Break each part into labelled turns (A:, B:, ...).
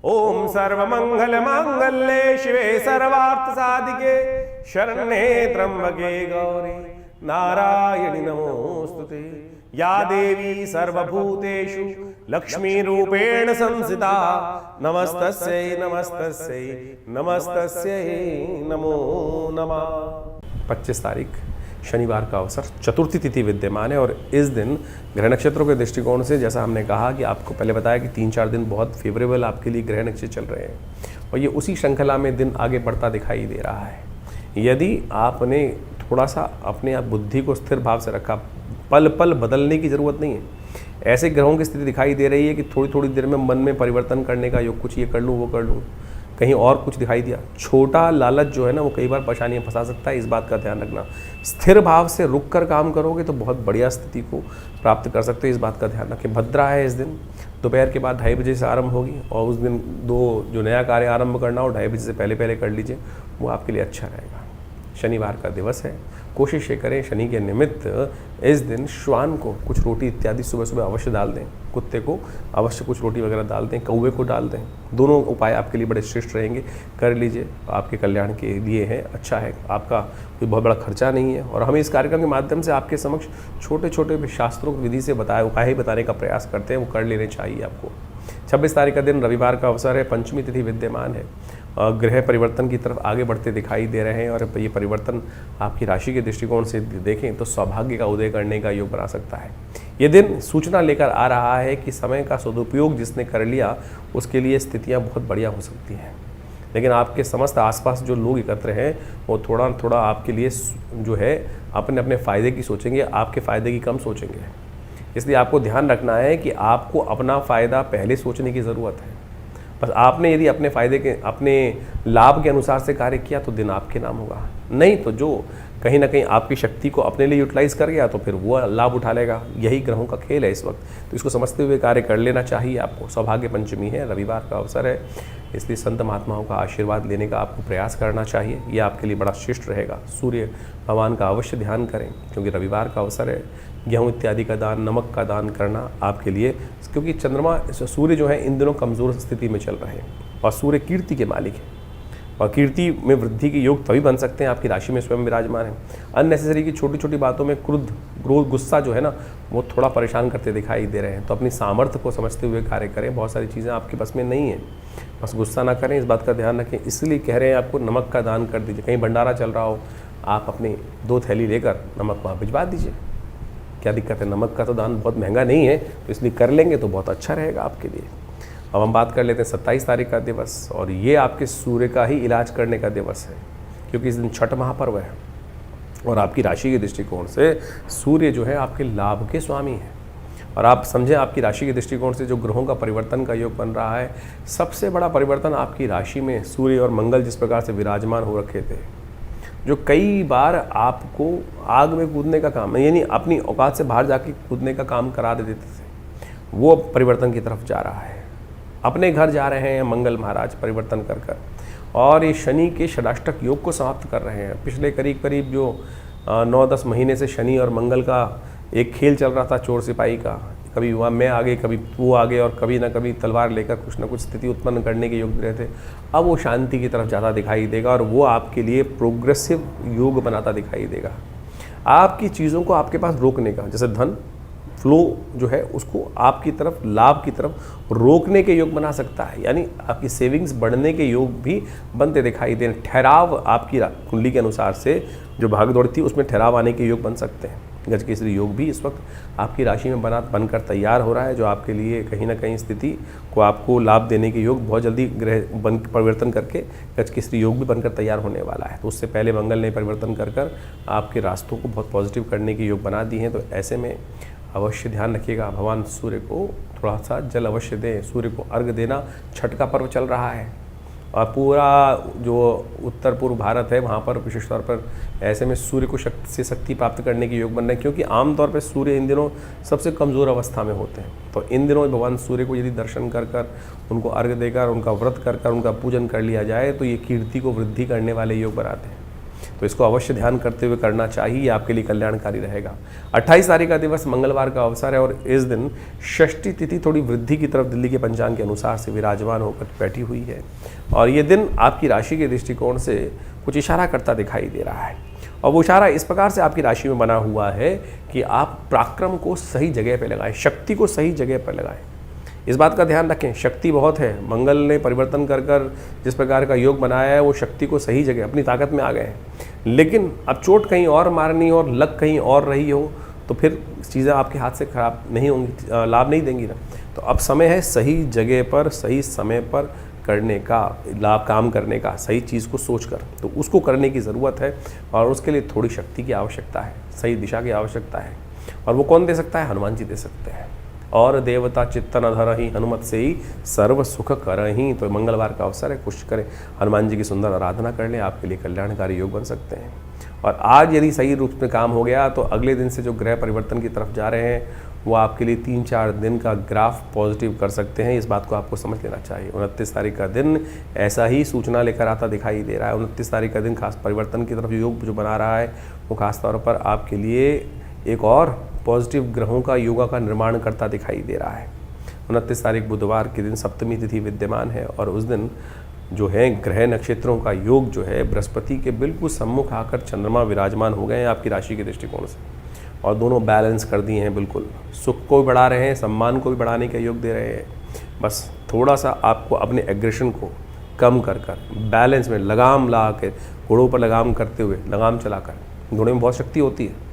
A: ओम सर्वमंगल मांगल्ये शिवे सर्वार्थ साधिके शरण्ये त्र्यंबके गौरी नारायणि नमोस्तुते। या देवी सर्वभूतेषु लक्ष्मी रूपेण संस्थिता नमस्तस्यै नमस्तस्यै नमस्तस्यै नमो नमः। 25 तारीख शनिवार का अवसर, चतुर्थी तिथि विद्यमान है और इस दिन ग्रह नक्षत्रों के दृष्टिकोण से जैसा हमने कहा कि आपको पहले बताया कि 3-4 दिन बहुत फेवरेबल आपके लिए ग्रह नक्षत्र चल रहे हैं और ये उसी श्रृंखला में दिन आगे बढ़ता दिखाई दे रहा है। यदि आपने थोड़ा सा अपने आप बुद्धि को स्थिर भाव से रखा, पल पल बदलने की ज़रूरत नहीं है। ऐसे ग्रहों की स्थिति दिखाई दे रही है कि थोड़ी थोड़ी देर में मन में परिवर्तन करने का योग, कुछ ये कर लूँ वो कर लूँ, कहीं और कुछ दिखाई दिया। छोटा लालच जो है ना वो कई बार परेशानियाँ फंसा सकता है, इस बात का ध्यान रखना। स्थिर भाव से रुक कर काम करोगे तो बहुत बढ़िया स्थिति को प्राप्त कर सकते हो, इस बात का ध्यान रखें। भद्रा है इस दिन, दोपहर के बाद 2:30 बजे से आरंभ होगी और उस दिन जो नया कार्य आरंभ करना हो 2:30 बजे से पहले पहले कर लीजिए, वो आपके लिए अच्छा रहेगा। शनिवार का दिवस है, कोशिश ये करें शनि के निमित्त इस दिन श्वान को कुछ रोटी इत्यादि सुबह सुबह अवश्य डाल दें, कुत्ते को अवश्य कुछ रोटी वगैरह डाल दें, कौवे को डाल दें। दोनों उपाय आपके लिए बड़े श्रेष्ठ रहेंगे, कर लीजिए, आपके कल्याण के लिए है, अच्छा है, आपका कोई बहुत बड़ा खर्चा नहीं है। और हम इस कार्यक्रम के माध्यम से आपके समक्ष छोटे छोटे शास्त्रों की विधि से बताए उपाय बताने का प्रयास करते हैं, वो कर लेने चाहिए आपको। 26 तारीख का दिन रविवार का अवसर है, पंचमी तिथि विद्यमान है, ग्रह परिवर्तन की तरफ आगे बढ़ते दिखाई दे रहे हैं और ये परिवर्तन आपकी राशि के दृष्टिकोण से देखें तो सौभाग्य का उदय करने का योग बना सकता है। ये दिन सूचना लेकर आ रहा है कि समय का सदुपयोग जिसने कर लिया उसके लिए स्थितियां बहुत बढ़िया हो सकती हैं, लेकिन आपके समस्त आसपास जो लोग एकत्र हैं वो थोड़ा थोड़ा आपके लिए जो है अपने अपने फ़ायदे की सोचेंगे, आपके फ़ायदे की कम सोचेंगे। इसलिए आपको ध्यान रखना है कि आपको अपना फ़ायदा पहले सोचने की ज़रूरत है। बस आपने यदि अपने फ़ायदे के, अपने लाभ के अनुसार से कार्य किया तो दिन आपके नाम होगा, नहीं तो जो कहीं ना कहीं आपकी शक्ति को अपने लिए यूटिलाइज़ कर गया तो फिर वो लाभ उठा लेगा। यही ग्रहों का खेल है इस वक्त, तो इसको समझते हुए कार्य कर लेना चाहिए आपको। सौभाग्य पंचमी है, रविवार का अवसर है, इसलिए संत महात्माओं का आशीर्वाद लेने का आपको प्रयास करना चाहिए, ये आपके लिए बड़ा शिष्ट रहेगा। सूर्य भगवान का अवश्य ध्यान करें क्योंकि रविवार का अवसर है। गेहूँ इत्यादि का दान, नमक का दान करना आपके लिए, क्योंकि चंद्रमा सूर्य जो है इन दिनों कमज़ोर स्थिति में चल रहे हैं और सूर्य कीर्ति के मालिक है और कीर्ति में वृद्धि के योग तभी बन सकते हैं आपकी राशि में स्वयं विराजमान है। अननेसेसरी की छोटी छोटी बातों में क्रोध गुस्सा जो है ना वो थोड़ा परेशान करते दिखाई दे रहे हैं, तो अपनी सामर्थ्य को समझते हुए कार्य करें। बहुत सारी चीज़ें आपके पास में नहीं है, बस गुस्सा ना करें, इस बात का ध्यान रखें। इसलिए कह रहे हैं आपको नमक का दान कर दीजिए। कहीं भंडारा चल रहा हो, आप अपनी 2 थैली लेकर नमक वहाँ भिजवा दीजिए, क्या दिक्कत है। नमक का तो दान बहुत महंगा नहीं है, तो इसलिए कर लेंगे तो बहुत अच्छा रहेगा आपके लिए। अब हम बात कर लेते हैं 27 तारीख का दिवस, और ये आपके सूर्य का ही इलाज करने का दिवस है क्योंकि इस दिन छठ महापर्व है और आपकी राशि के दृष्टिकोण से सूर्य जो है आपके लाभ के स्वामी हैं। और आप समझें आपकी राशि के दृष्टिकोण से जो ग्रहों का परिवर्तन का योग बन रहा है, सबसे बड़ा परिवर्तन आपकी राशि में सूर्य और मंगल जिस प्रकार से विराजमान हो रखे थे, जो कई बार आपको आग में कूदने का काम, यानी अपनी औकात से बाहर जाके कूदने का काम करा देते थे, वो परिवर्तन की तरफ जा रहा है। अपने घर जा रहे हैं मंगल महाराज परिवर्तन कर कर, और ये शनि के षडाष्टक योग को समाप्त कर रहे हैं। पिछले करीब करीब जो 9-10 महीने से शनि और मंगल का एक खेल चल रहा था, चोर सिपाही का, कभी वहाँ मैं आगे कभी वो आगे, और कभी ना कभी तलवार लेकर कुछ ना कुछ स्थिति उत्पन्न करने के योग रहे थे, अब वो शांति की तरफ ज़्यादा दिखाई देगा और वो आपके लिए प्रोग्रेसिव योग बनाता दिखाई देगा। आपकी चीज़ों को आपके पास रोकने का, जैसे धन फ्लो जो है उसको आपकी तरफ, लाभ की तरफ रोकने के योग बना सकता है, यानी आपकी सेविंग्स बढ़ने के योग भी बनते दिखाई दे। ठहराव आपकी कुंडली के अनुसार से जो भागदौड़ थी उसमें ठहराव आने के योग बन सकते हैं। गजकेसरी योग भी इस वक्त आपकी राशि में बनकर तैयार हो रहा है, जो आपके लिए कहीं ना कहीं स्थिति को आपको लाभ देने के योग बहुत जल्दी ग्रह परिवर्तन करके गजकेसरी योग भी बनकर तैयार होने वाला है। तो उससे पहले मंगल ने परिवर्तन कर आपके रास्तों को बहुत पॉजिटिव करने के योग बना दिए हैं। तो ऐसे में अवश्य ध्यान रखिएगा, भगवान सूर्य को थोड़ा सा जल अवश्य दें। सूर्य को अर्घ देना, छठ का पर्व चल रहा है और पूरा जो उत्तर पूर्व भारत है वहाँ पर विशेष तौर पर ऐसे में सूर्य को शक्ति से शक्ति प्राप्त करने के योग बन रहे हैं, क्योंकि आमतौर पर सूर्य इन दिनों सबसे कमज़ोर अवस्था में होते हैं। तो इन दिनों भगवान सूर्य को यदि दर्शन कर उनको अर्घ देकर, उनका व्रत कर उनका पूजन कर लिया जाए तो ये कीर्ति को वृद्धि करने वाले योग बनाते हैं। तो इसको अवश्य ध्यान करते हुए करना चाहिए, आपके लिए कल्याणकारी रहेगा। 28 तारीख का दिवस मंगलवार का अवसर है और इस दिन षष्ठी तिथि थोड़ी वृद्धि की तरफ दिल्ली के पंचांग के अनुसार से विराजमान होकर बैठी हुई है और ये दिन आपकी राशि के दृष्टिकोण से कुछ इशारा करता दिखाई दे रहा है और वो इशारा इस प्रकार से आपकी राशि में बना हुआ है कि आप पराक्रम को सही जगह पर लगाएं, शक्ति को सही जगह पर लगाएं। इस बात का ध्यान रखें, शक्ति बहुत है, मंगल ने परिवर्तन कर जिस प्रकार का योग बनाया है वो शक्ति को सही जगह अपनी ताकत में आ गए हैं, लेकिन अब चोट कहीं और मारनी और लक कहीं और रही हो तो फिर चीज़ें आपके हाथ से खराब नहीं होंगी, लाभ नहीं देंगी ना। तो अब समय है सही जगह पर सही समय पर करने का, लाभ काम करने का, सही चीज़ को सोचकर, तो उसको करने की ज़रूरत है और उसके लिए थोड़ी शक्ति की आवश्यकता है, सही दिशा की आवश्यकता है। और वो कौन दे सकता है? हनुमान जी दे सकते हैं। और देवता चित्तन धरहि हनुमत से ही सर्व सुख करहि। तो मंगलवार का अवसर है, कोशिश करें हनुमान जी की सुंदर आराधना कर लें, आपके लिए कल्याणकारी योग बन सकते हैं। और आज यदि सही रूप में काम हो गया तो अगले दिन से जो ग्रह परिवर्तन की तरफ जा रहे हैं वो आपके लिए 3-4 दिन का ग्राफ पॉजिटिव कर सकते हैं, इस बात को आपको समझ लेना चाहिए। 29 तारीख का दिन ऐसा ही सूचना लेकर आता दिखाई दे रहा है। 29 तारीख का दिन खास परिवर्तन की तरफ योग जो बना रहा है वो खास तौर पर आपके लिए एक और पॉजिटिव ग्रहों का योगा का निर्माण करता दिखाई दे रहा है। 29 तारीख बुधवार के दिन सप्तमी तिथि विद्यमान है और उस दिन जो है ग्रह नक्षत्रों का योग जो है बृहस्पति के बिल्कुल सम्मुख आकर चंद्रमा विराजमान हो गए हैं आपकी राशि के दृष्टिकोण से और दोनों बैलेंस कर दिए हैं, बिल्कुल सुख को भी बढ़ा रहे हैं, सम्मान को भी बढ़ाने का योग दे रहे हैं। बस थोड़ा सा आपको अपने एग्रेशन को कम कर बैलेंस में लगाम ला के, घोड़ों पर लगाम करते हुए, लगाम चलाकर, घोड़े में बहुत शक्ति होती है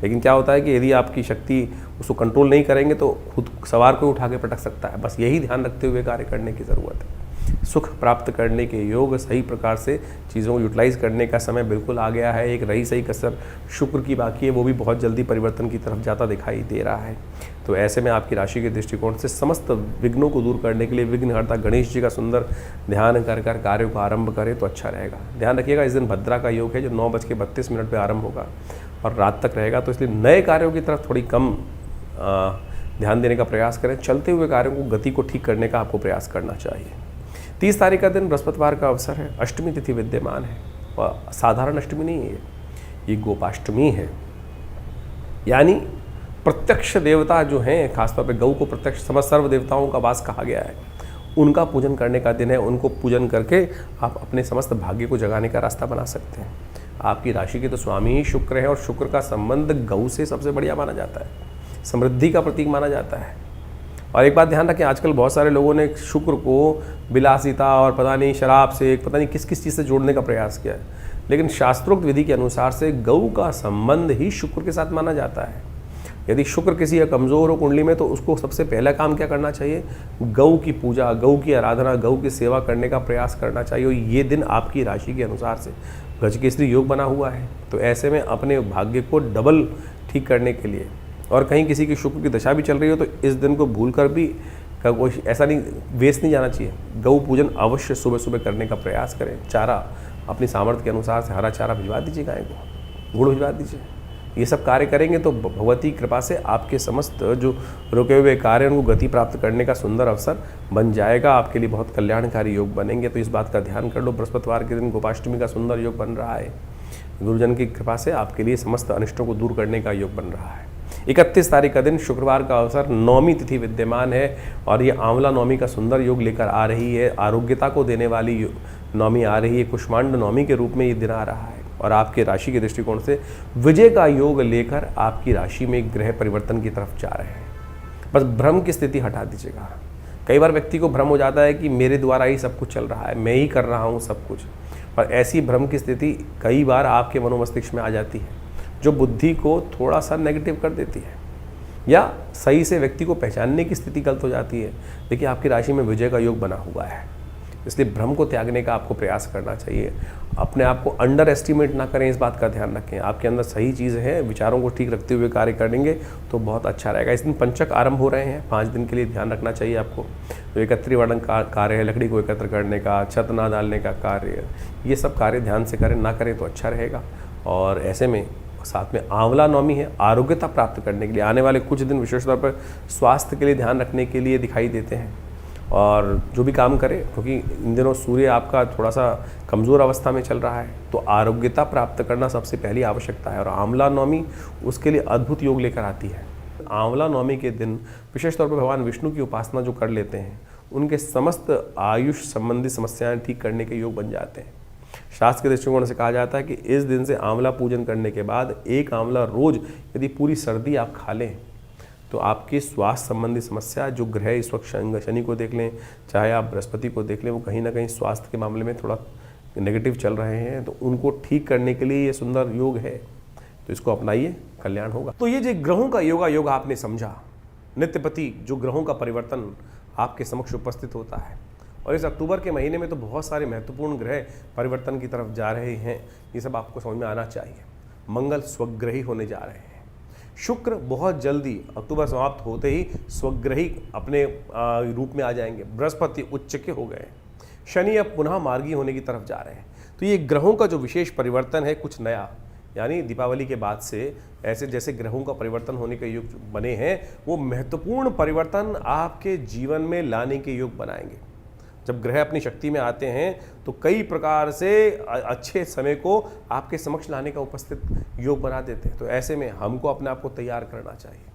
A: लेकिन क्या होता है कि यदि आपकी शक्ति उसको कंट्रोल नहीं करेंगे तो खुद सवार को उठा के पटक सकता है। बस यही ध्यान रखते हुए कार्य करने की ज़रूरत है। सुख प्राप्त करने के योग, सही प्रकार से चीज़ों को यूटिलाइज करने का समय बिल्कुल आ गया है। एक रही सही कसर शुक्र की बाकी है, वो भी बहुत जल्दी परिवर्तन की तरफ जाता दिखाई दे रहा है। तो ऐसे में आपकी राशि के दृष्टिकोण से समस्त विघ्नों को दूर करने के लिए विघ्नहर्ता गणेश जी का सुंदर ध्यान कर कार्यों को आरंभ करें तो अच्छा रहेगा। ध्यान रखिएगा इस दिन भद्रा का योग है जो 9:32 पर आरंभ होगा और रात तक रहेगा, तो इसलिए नए कार्यों की तरफ थोड़ी कम ध्यान देने का प्रयास करें। चलते हुए कार्यों को, गति को ठीक करने का आपको प्रयास करना चाहिए। 30 तारीख का दिन बृहस्पतिवार का अवसर है, अष्टमी तिथि विद्यमान है और साधारण अष्टमी नहीं है, ये गोपाष्टमी है। यानी प्रत्यक्ष देवता जो हैं, खासतौर पे गौ को प्रत्यक्ष समस्त सर्व देवताओं का वास कहा गया है, उनका पूजन करने का दिन है। उनको पूजन करके आप अपने समस्त भाग्य को जगाने का रास्ता बना सकते हैं। आपकी राशि के तो स्वामी ही शुक्र है और शुक्र का संबंध गौ से सबसे बढ़िया माना जाता है, समृद्धि का प्रतीक माना जाता है। और एक बात ध्यान रखें, आजकल बहुत सारे लोगों ने शुक्र को विलासिता और पता नहीं शराब से, पता नहीं किस किस चीज़ से जोड़ने का प्रयास किया है, लेकिन शास्त्रोक्त विधि के अनुसार से गौ का संबंध ही शुक्र के साथ माना जाता है। यदि शुक्र किसी का कमज़ोर हो कुंडली में तो उसको सबसे पहला काम क्या करना चाहिए? गौ की पूजा, गौ की आराधना, गौ की सेवा करने का प्रयास करना चाहिए। और ये दिन आपकी राशि के अनुसार से गजकेसरी योग बना हुआ है, तो ऐसे में अपने भाग्य को डबल ठीक करने के लिए, और कहीं किसी की शुक्र की दशा भी चल रही हो तो इस दिन को भूल कर भी कोई ऐसा नहीं वेस्ट नहीं जाना चाहिए। गौ पूजन अवश्य सुबह सुबह करने का प्रयास करें। चारा अपनी सामर्थ्य के अनुसार से हरा चारा भिजवा दीजिए, गाय को गुड़ भिजवा दीजिए। ये सब कार्य करेंगे तो भगवती कृपा से आपके समस्त जो रुके हुए कार्य उनको गति प्राप्त करने का सुंदर अवसर बन जाएगा। आपके लिए बहुत कल्याणकारी योग बनेंगे, तो इस बात का ध्यान कर लो। बृहस्पतिवार के दिन गोपाष्टमी का सुंदर योग बन रहा है, गुरुजन की कृपा से आपके लिए समस्त अनिष्टों को दूर करने का योग बन रहा है। 31 तारीख का दिन शुक्रवार का अवसर, नौमी तिथि विद्यमान है और ये आंवला नौमी का सुंदर योग लेकर आ रही है। आरोग्यता को देने वाली नौमी आ रही है, कुष्मांड नौमी के रूप में ये दिन आ रहा है और आपके राशि के दृष्टिकोण से विजय का योग लेकर आपकी राशि में ग्रह परिवर्तन की तरफ जा रहे हैं। बस भ्रम की स्थिति हटा दीजिएगा। कई बार व्यक्ति को भ्रम हो जाता है कि मेरे द्वारा ही सब कुछ चल रहा है, मैं ही कर रहा हूँ सब कुछ, पर ऐसी भ्रम की स्थिति कई बार आपके मनोमस्तिष्क में आ जाती है जो बुद्धि को थोड़ा सा नेगेटिव कर देती है या सही से व्यक्ति को पहचानने की स्थिति गलत हो जाती है। देखिए आपकी राशि में विजय का योग बना हुआ है, इसलिए भ्रम को त्यागने का आपको प्रयास करना चाहिए। अपने आप को अंडर एस्टिमेट ना करें, इस बात का ध्यान रखें। आपके अंदर सही चीज़ है, विचारों को ठीक रखते हुए कार्य करेंगे तो बहुत अच्छा रहेगा। इस दिन पंचक आरंभ हो रहे हैं, 5 दिन के लिए ध्यान रखना चाहिए आपको। तो एकत्रीकरण वर्णन का कार्य है, लकड़ी को एकत्र करने का, छत ना डालने का कार्य, ये सब कार्य ध्यान से करें, ना करें तो अच्छा रहेगा। और ऐसे में साथ में आंवला नौमी है, आरोग्यता प्राप्त करने के लिए आने वाले कुछ दिन विशेष तौर पर स्वास्थ्य के लिए ध्यान रखने के लिए दिखाई देते हैं। और जो भी काम करें, क्योंकि इन दिनों सूर्य आपका थोड़ा सा कमज़ोर अवस्था में चल रहा है, तो आरोग्यता प्राप्त करना सबसे पहली आवश्यकता है। और आंवला नवमी उसके लिए अद्भुत योग लेकर आती है। आंवला नवमी के दिन विशेष तौर पर भगवान विष्णु की उपासना जो कर लेते हैं, उनके समस्त आयुष संबंधी समस्याएं ठीक करने के योग बन जाते हैं। शास्त्र के दृष्टिकोण से कहा जाता है कि इस दिन से आंवला पूजन करने के बाद एक आंवला रोज यदि पूरी सर्दी आप खा लें तो आपकी स्वास्थ्य संबंधी समस्या, जो ग्रह इस वक्त शनि को देख लें, चाहे आप बृहस्पति को देख लें, वो कहीं ना कहीं स्वास्थ्य के मामले में थोड़ा नेगेटिव चल रहे हैं, तो उनको ठीक करने के लिए ये सुंदर योग है। तो इसको अपनाइए, कल्याण होगा। तो ये जो ग्रहों का योग आपने समझा, नित्यपति जो ग्रहों का परिवर्तन आपके समक्ष उपस्थित होता है, और इस अक्टूबर के महीने में तो बहुत सारे महत्वपूर्ण ग्रह परिवर्तन की तरफ जा रहे हैं। ये सब आपको समझ में आना चाहिए। मंगल स्वग्रही होने जा रहे हैं। शुक्र बहुत जल्दी अक्टूबर समाप्त होते ही स्वग्रही अपने रूप में आ जाएंगे। बृहस्पति उच्च के हो गए। शनि अब पुनः मार्गी होने की तरफ जा रहे हैं। तो ये ग्रहों का जो विशेष परिवर्तन है, कुछ नया, यानी दीपावली के बाद से ऐसे जैसे ग्रहों का परिवर्तन होने के योग बने हैं, वो महत्वपूर्ण परिवर्तन आपके जीवन में लाने के योग बनाएंगे। जब ग्रह अपनी शक्ति में आते हैं तो कई प्रकार से अच्छे समय को आपके समक्ष लाने का उपस्थित योग बना देते हैं। तो ऐसे में हमको अपने आप को तैयार करना चाहिए।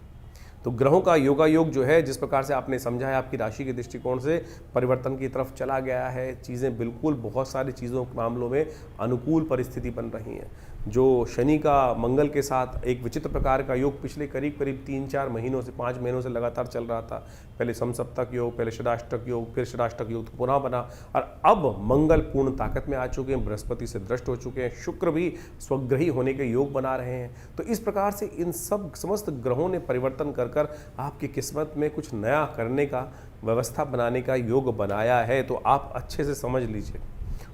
A: तो ग्रहों का योग जो है, जिस प्रकार से आपने समझा है, आपकी राशि के दृष्टिकोण से परिवर्तन की तरफ चला गया है। चीज़ें बिल्कुल बहुत सारी चीज़ों के मामलों में अनुकूल परिस्थिति बन रही हैं। जो शनि का मंगल के साथ एक विचित्र प्रकार का योग पिछले करीब 3-4 महीनों से 5 महीनों से लगातार चल रहा था। पहले समसप्तक योग, पहले षडाष्टक योग, फिर षडाष्टक योग पुनः बना, और अब मंगल पूर्ण ताकत में आ चुके हैं, बृहस्पति से दृष्ट हो चुके हैं, शुक्र भी स्वग्रही होने के योग बना रहे हैं। तो इस प्रकार से इन सब समस्त ग्रहों ने परिवर्तन कर आपकी किस्मत में कुछ नया करने का, व्यवस्था बनाने का योग बनाया है। तो आप अच्छे से समझ लीजिए।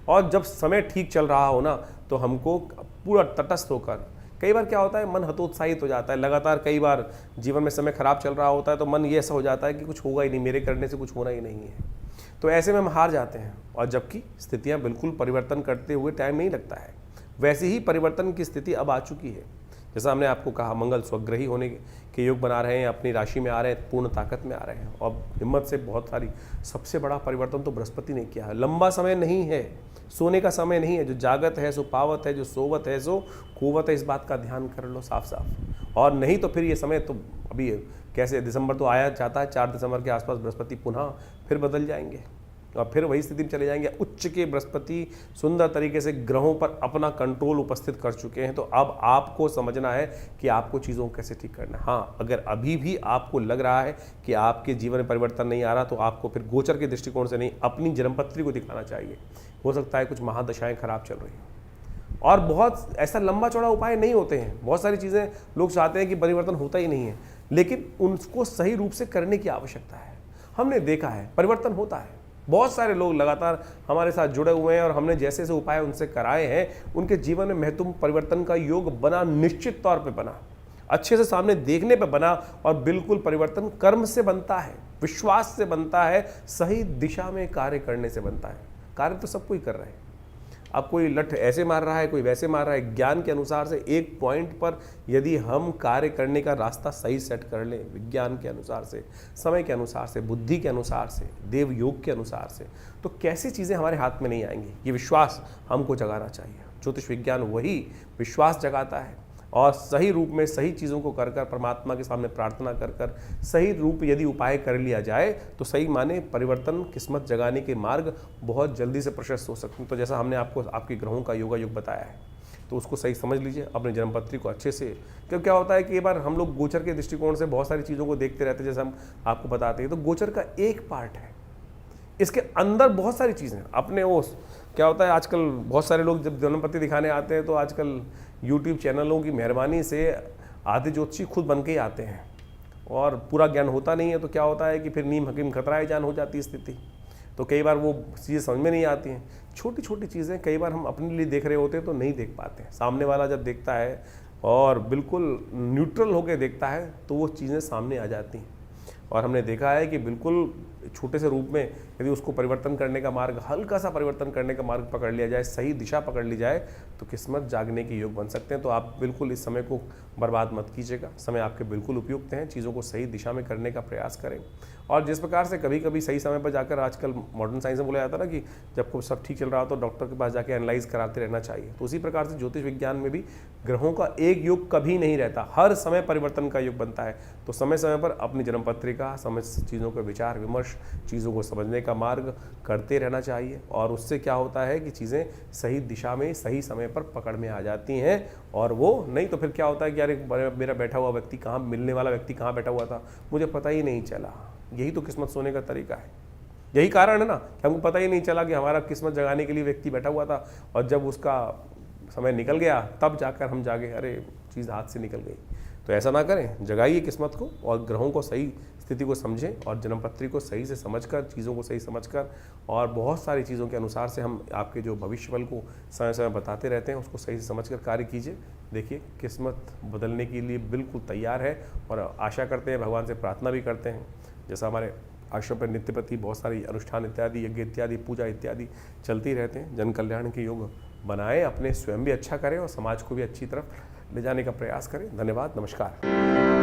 A: और जब समय ठीक चल रहा हो ना, तो हमको पूरा तटस्थ होकर, कई बार क्या होता है, मन हतोत्साहित हो जाता है। लगातार कई बार जीवन में समय खराब चल रहा होता है तो मन ये ऐसा हो जाता है कि कुछ होगा ही नहीं, मेरे करने से कुछ होना ही नहीं है। तो ऐसे में हम हार जाते हैं। और जबकि स्थितियां बिल्कुल परिवर्तन करते हुए टाइम नहीं लगता है, वैसे ही परिवर्तन की स्थिति अब आ चुकी है। जैसा हमने आपको कहा, मंगल स्वग्रही होने के योग बना रहे हैं, अपनी राशि में आ रहे हैं, पूर्ण ताकत में आ रहे हैं। और हिम्मत से बहुत सारी, सबसे बड़ा परिवर्तन तो बृहस्पति ने किया है। लंबा समय नहीं है, सोने का समय नहीं है। जो जागत है सो पावत है, जो सोवत है सो कुवत है। इस बात का ध्यान कर लो साफ साफ। और नहीं तो फिर ये समय तो अभी कैसे, दिसंबर तो आया जाता है, 4 दिसंबर के आसपास बृहस्पति पुनः फिर बदल जाएंगे और फिर वही स्थिति में चले जाएंगे। उच्च के बृहस्पति सुंदर तरीके से ग्रहों पर अपना कंट्रोल उपस्थित कर चुके हैं। तो अब आपको समझना है कि आपको चीज़ों को कैसे ठीक करना है। हाँ, अगर अभी भी आपको लग रहा है कि आपके जीवन में परिवर्तन नहीं आ रहा, तो आपको फिर गोचर के दृष्टिकोण से नहीं, अपनी जन्मपत्री को दिखाना चाहिए। हो सकता है कुछ महादशाएं खराब चल रही हैं। और बहुत ऐसा लंबा चौड़ा उपाय नहीं होते हैं। बहुत सारी चीज़ें लोग चाहते हैं कि परिवर्तन होता ही नहीं है, लेकिन उनको सही रूप से करने की आवश्यकता है। हमने देखा है परिवर्तन होता है। बहुत सारे लोग लगातार हमारे साथ जुड़े हुए हैं और हमने जैसे जैसे उपाय उनसे कराए हैं, उनके जीवन में महत्वपूर्ण परिवर्तन का योग बना, निश्चित तौर पे बना, अच्छे से सामने देखने पे बना। और बिल्कुल परिवर्तन कर्म से बनता है, विश्वास से बनता है, सही दिशा में कार्य करने से बनता है। कार्य तो सब कोई कर रहे हैं। अब कोई लठ ऐसे मार रहा है, कोई वैसे मार रहा है। ज्ञान के अनुसार से एक पॉइंट पर यदि हम कार्य करने का रास्ता सही सेट कर लें, विज्ञान के अनुसार से, समय के अनुसार से, बुद्धि के अनुसार से, देव योग के अनुसार से, तो कैसी चीज़ें हमारे हाथ में नहीं आएंगी। ये विश्वास हमको जगाना चाहिए। ज्योतिष विज्ञान वही विश्वास जगाता है। और सही रूप में सही चीज़ों को कर कर, परमात्मा के सामने प्रार्थना कर कर, सही रूप यदि उपाय कर लिया जाए, तो सही माने परिवर्तन, किस्मत जगाने के मार्ग बहुत जल्दी से प्रशस्त हो सकते हैं। तो जैसा हमने आपको आपके ग्रहों का योग बताया है, तो उसको सही समझ लीजिए, अपने जन्मपत्री को अच्छे से। क्योंकि क्या होता है कि एक बार हम लोग गोचर के दृष्टिकोण से बहुत सारी चीज़ों को देखते रहते हैं, जैसे हम आपको बताते हैं। तो गोचर का एक पार्ट है, इसके अंदर बहुत सारी चीज़ें अपने वो क्या होता है, आजकल बहुत सारे लोग जब जन्मपत्री दिखाने आते हैं, तो आजकल यूट्यूब चैनलों की मेहरबानी से आधे ज्योतिषी खुद बन के ही आते हैं और पूरा ज्ञान होता नहीं है। तो क्या होता है कि फिर नीम हकीम खतराए जान हो जाती है स्थिति। तो कई बार वो चीज़ें समझ में नहीं आती हैं। छोटी छोटी चीज़ें कई बार हम अपने लिए देख रहे होते हैं तो नहीं देख पाते हैं। सामने वाला जब देखता है और बिल्कुल न्यूट्रल होकर देखता है, तो वो चीज़ें सामने आ जाती हैं। और हमने देखा है कि बिल्कुल छोटे से रूप में यदि उसको परिवर्तन करने का मार्ग, हल्का सा परिवर्तन करने का मार्ग पकड़ लिया जाए, सही दिशा पकड़ ली जाए, तो किस्मत जागने के योग बन सकते हैं। तो आप बिल्कुल इस समय को बर्बाद मत कीजिएगा, समय आपके बिल्कुल उपयुक्त हैं, चीज़ों को सही दिशा में करने का प्रयास करें। और जिस प्रकार से कभी कभी सही समय पर जाकर, आजकल मॉडर्न साइंस में बोला जाता है ना कि जब को सब ठीक चल रहा हो तो डॉक्टर के पास जाके एनालाइज कराते रहना चाहिए, तो उसी प्रकार से ज्योतिष विज्ञान में भी ग्रहों का एक युग कभी नहीं रहता, हर समय परिवर्तन का युग बनता है। तो समय समय पर अपनी जन्म पत्रिका, समय चीज़ों का विचार विमर्श, चीज़ों को समझने का मार्ग करते रहना चाहिए, और उससे क्या होता है कि चीज़ें सही दिशा में सही समय पर पकड़ में आ जाती हैं। और वो नहीं तो फिर क्या होता है कि यार मेरा बैठा हुआ व्यक्ति कहाँ, मिलने वाला व्यक्ति कहाँ बैठा हुआ था, मुझे पता ही नहीं चला। यही तो किस्मत सोने का तरीका है, यही कारण है ना कि हमको पता ही नहीं चला कि हमारा किस्मत जगाने के लिए व्यक्ति बैठा हुआ था, और जब उसका समय निकल गया तब जाकर हम जागे, अरे चीज़ हाथ से निकल गई। तो ऐसा ना करें, जगाइए किस्मत को और ग्रहों को सही स्थिति को समझें और जन्मपत्री को सही से समझकर, चीज़ों को सही समझकर, और बहुत सारी चीज़ों के अनुसार से हम आपके जो भविष्यफल को समय समय बताते रहते हैं, उसको सही से समझकर कार्य कीजिए। देखिए किस्मत बदलने के लिए बिल्कुल तैयार है, और आशा करते हैं, भगवान से प्रार्थना भी करते हैं, जैसा हमारे आश्रम पर नित्य प्रति बहुत सारी अनुष्ठान इत्यादि, यज्ञ इत्यादि, पूजा इत्यादि चलती रहते हैं। जन कल्याण के योग बनाएं, अपने स्वयं भी अच्छा करें और समाज को भी अच्छी तरफ ले जाने का प्रयास करें। धन्यवाद, नमस्कार।